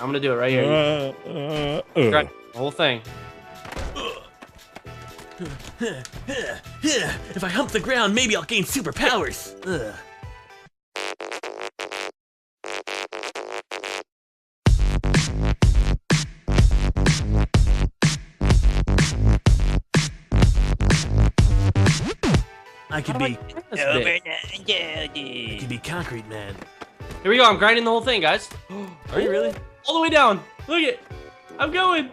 I'm gonna do it right here. Grab the whole thing. If I hump the ground, maybe I'll gain superpowers. Ugh. I could be. I could be concrete man. Here we go. I'm grinding the whole thing, guys. Are you really? All the way down. Look it. I'm going.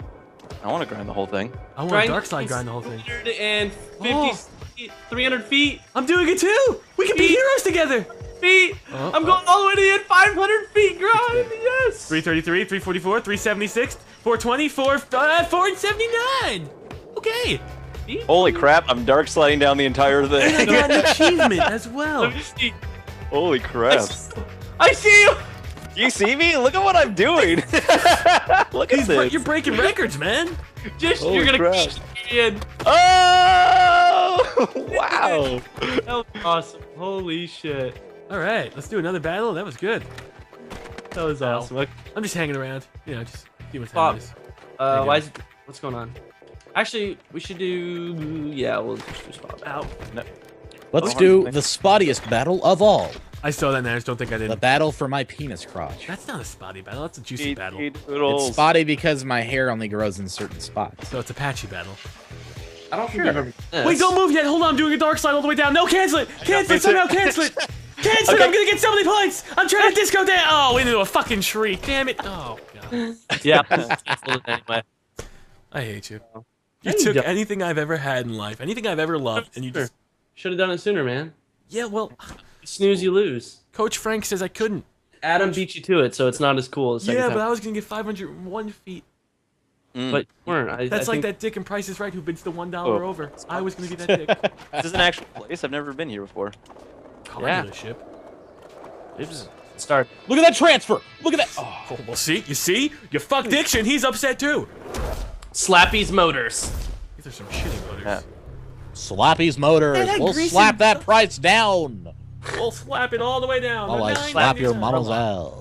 I want to grind the whole thing. I want Grind dark side grind the whole thing. 350 300 feet. I'm doing it too. We can be heroes together. Feet. I'm going all the way to the end. 500 feet grind. Yes. 333, 344, 376, 420, 479. Okay. Feet? Holy crap! I'm dark sliding down the entire And I thing. got an achievement as well. Let me see. Holy crap! I see you. You see me? Look at what I'm doing. Look at this. You're breaking records, man. Just Holy you're gonna crap. crush the end. Oh! Wow! That was awesome. Holy shit. All right, let's do another battle. That was good. That was awesome. Okay. I'm just hanging around. You know, just see what's Bob. happening. Why is it, what's going on? Actually, we should do. Yeah, we'll just do spot. Ow. No. Let's do the spottiest battle of all. I saw that and I just don't think I The did. battle for my penis crotch. That's not a spotty battle. That's a juicy battle. It's spotty because my hair only grows in certain spots. So it's a patchy battle. I don't think I've ever. Wait, don't move yet. Hold on. I'm doing a dark slide all the way down. No, cancel it. Cancel it. Somehow cancel it. Cancel it. I'm going to get so many points. I'm trying to disco dance. Oh, into a fucking shriek. Damn it. Oh, God. Yeah. Anyway. I hate you. No, You you took don't. anything I've ever had in life, anything I've ever loved, and you just... Should have done it sooner, man. Yeah, well, You snooze, you lose. Coach Frank says I couldn't. Adam beat you to it, so it's not as cool as second Yeah, time. but I was going to get 501 feet. But you weren't. That's I like think that dick in Price is Right who bids the $1 Oh. over. I was going to be that dick. This is an actual place. I've never been here before. Calling it a ship. Start. Look at that transfer! Look at that! Oh, well, see? You see? You fucked Diction. He's upset, too. Slappy's Motors. These are some shitty motors. Yeah. Slappy's Motors. that We'll greasy slap that price down. We'll slap it all the way down. While I The slap your 997. mama's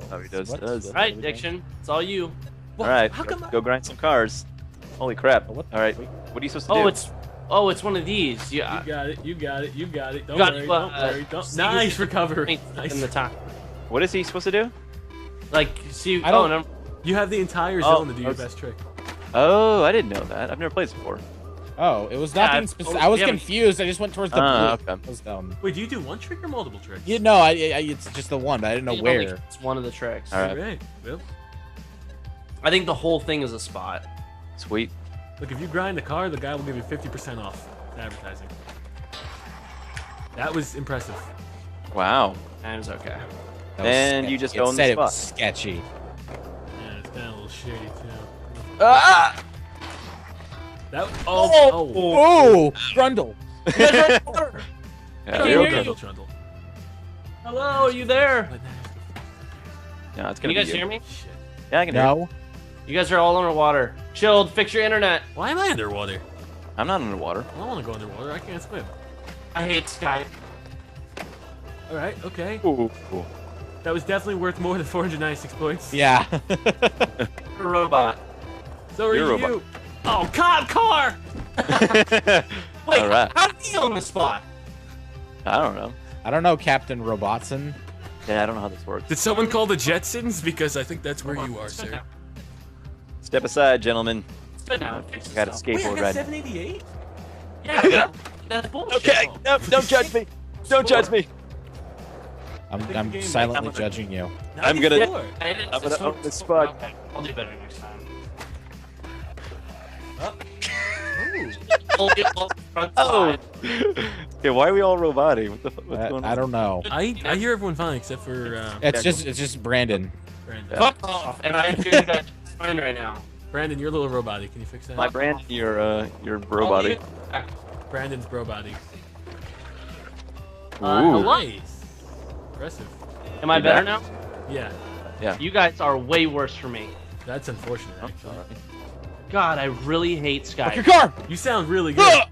ass. Oh, he does. What? Does. All right, Diction. It's all you. Well, All right. How come Go grind some cars. Holy crap! All right. What are you supposed to do? It's one of these. Yeah. You got it. You got it. You got it. Don't got worry. it, Don't worry. Don't. Nice recovery. Nice. In the time. What is he supposed to do? Like, see. I don't- no. You have the entire Oh, zone to do your okay. best trick. Oh, I didn't know that. I've never played this before. Oh, it was Yeah, nothing it's- specific. I was yeah, but- confused. I just went towards the Ah, blue. okay. It was dumb. Wait, do you do one trick or multiple tricks? You know, it's just the one, but I didn't know You only- where. It's one of the tricks. All right. Right. Well, I think the whole thing is a spot. Sweet. look, if you grind the car, the guy will give you 50% off advertising. That was impressive. Wow. And it's okay. That was And sketchy. you just It own the said it was spot. sketchy. Yeah, it's kind of a little shady too. Ah! That. Oh, Grundle. Yeah, Can you're you hear okay. Trundle. Hello, are you there? Yeah, it's Can gonna you guys be hear me? Shit. Yeah, I can hear you. No. You guys are all underwater. Chilled. Fix your internet. Why am I underwater? I'm not underwater. I don't want to go underwater. I can't swim. I hate Skype. All right. Okay. Ooh. That was definitely worth more than 496 points. Yeah. You're a robot. So are You're a you. robot. Oh, cop car! Wait, All right. how did he own the spot? I don't know. I don't know, Captain Robotson. Yeah, I don't know how this works. Did someone call the Jetsons? Because I think that's where you are, sir. Step aside, gentlemen. Spin out. I got a skateboard right now. 788? Yeah, that's bullshit. Okay, no, don't judge me. Don't judge me. I'm game silently like- judging you. I'm gonna- 94. I'm gonna own this spot. Okay, I'll do better next time. Oh. Okay, why are we all robotic? What the fuck? What's going on? I don't know. I hear everyone fine except for It's just Brandon. Brandon. Fuck off! And I hear you guys fine right now. Brandon, you're a little robot-y. Can you fix that? My brand, you're robotic. Brandon's bro-body. Ooh. Nice. Impressive. Am I You better back? now? Yeah, You guys are way worse for me. that's unfortunate, actually. God, I really hate Skype. Your car! You sound really good.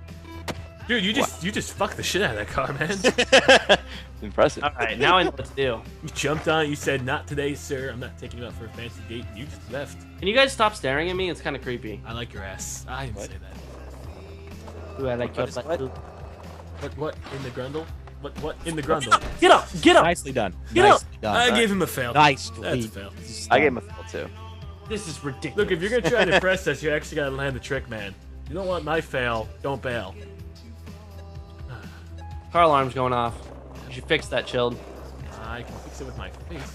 Dude, you just fucked the shit out of that car, man. Impressive. All right, now I know what to do. You jumped on it. You said, "Not today, sir. I'm not taking you out for a fancy date." You just left. Can you guys stop staring at me? It's kind of creepy. I like your ass. I didn't What? say that. Ooh, I like What is what? What in the grundle? What in the grundle? Get up! Get up! Nicely done. Get up. Nicely done. I gave him a fail. Nicely. That's a fail. I gave him a fail too. This is ridiculous. Look, if you're gonna try to impress us, you actually gotta land the trick, man. You don't want my fail. Don't bail. Car alarm's going off. You should fix that, Chilled. I can fix it with my face.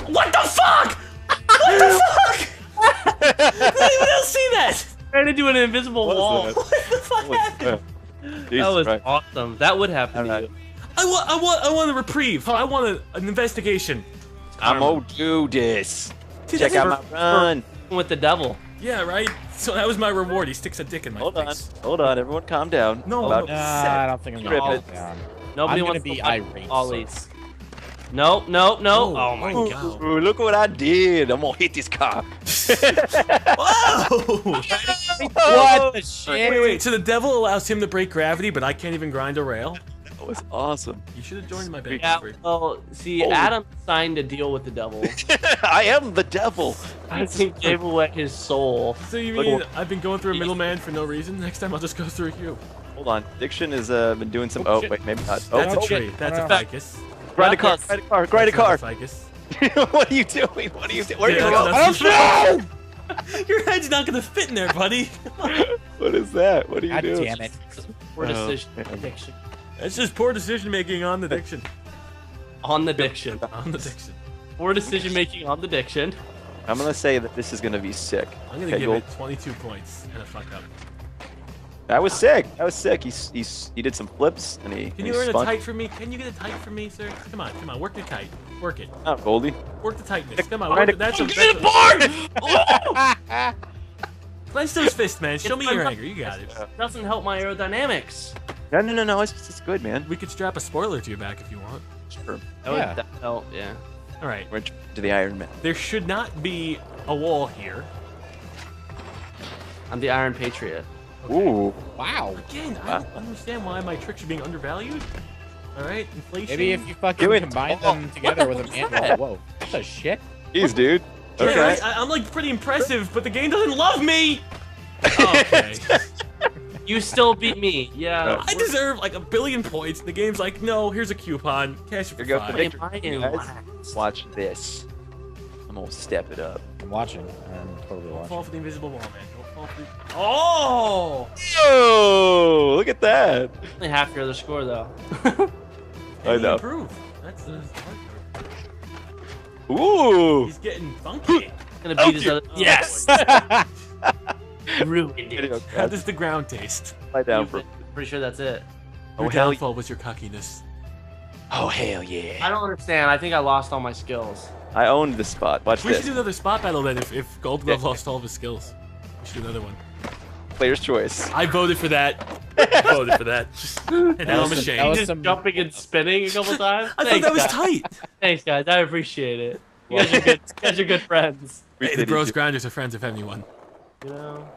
What the fuck? What the fuck? Did anyone else see that? Trying to do an invisible What is wall. that? What the fuck happened? That was Christ. awesome. That would happen to Alright. you. I want a reprieve. I want an investigation. I'm gonna do this. Dude, Check that's out my run. With the devil. Yeah, right? So that was my reward. He sticks a dick in my Hold on, face. hold on. Everyone, calm down. No, About- no. I don't think I'm Rip gonna it. go down. Nobody I'm gonna wants be to watch irate, Ollies. Nope, nope, nope. Oh, Oh my oh. god. Ooh, look what I did. I'm gonna hit this car. Whoa! What the shit? Wait. So the devil allows him to break gravity, but I can't even grind a rail? That was awesome. You should have joined my band. Yeah, well, see, Holy- Adam signed a deal with the devil. I am the devil. I think gave away his soul. So you Look- mean I've been going through a middleman for no reason? Next time I'll just go through you. Hold on. Diction has been doing some. Oh, Oh, shit. wait, maybe not. Oh, That's a oh, tree. That's a no. ficus. grind a car. That's- Grind a car. Grind a That's car. not a ficus. What are you doing? What are you doing? Where are you Yeah, going? that's- I don't know! Your head's not gonna fit in there, buddy. What is that? What are you God doing? damn it. Poor decision. man. Diction. That's just poor decision making on the diction. On the diction. On the diction. Poor decision making on the diction. I'm gonna say that this is gonna be sick. I'm gonna Okay, give you'll- it 22 points and a fuck up. That was sick. That was sick. He did some flips and he. Can and you he earn a spun. tight for me? Can you get a tight for me, sir? Come on, work the kite. Work it. Oh, Goldie. Work the tightness. Come on, Grind work a- it. That's a Get it, board! Clench those fists, man. Show me your my- anger. You got it. Doesn't help my aerodynamics. No. It's good, man. We could strap a spoiler to your back if you want. Sure. That would Yeah. that help, yeah. All right. We're to the Iron Man. There should not be a wall here. I'm the Iron Patriot. Ooh. Wow. Again, I don't understand why my tricks are being undervalued. All right, inflation. Maybe if you fucking Do it. combine Oh, them together with a man. that? Whoa. What the shit? Jeez, dude. Yeah, Okay. right? I'm like pretty impressive, but the game doesn't love me. Okay. You still beat me. Yeah. I deserve like 1 billion points. The game's like, no, here's a coupon. Cash it for Here goes the 5. victory. Am I in guys. wax? Watch this. I'm gonna step it up. I'm watching. I'm totally Don't fall watching. for the invisible wall, man. Don't fall for the... Oh! Oh, look at that. Only half your other score though. I And he know. improved. That's the hard part. Ooh. He's getting funky. Gonna beat his Okay. other. Oh, Yes. boy. Ruined Video it. How cast. does the ground taste? Lie down for. Pretty sure that's it. Oh Your hell. downfall was your cockiness. Oh hell I yeah. don't understand. I think I lost all my skills. I owned this spot. Watch We should this. do another spot battle then if Gold Glove lost all of his skills. We should do another one. Player's choice. I voted for that. I voted for that. And now I'm was- ashamed. that was Just some- jumping and spinning a couple times. I thought Thanks, that was guys. tight. Thanks, guys. I appreciate it. You guys are good. You guys are good friends. We Hey, did the it. bros grinders are friends of anyone. You know.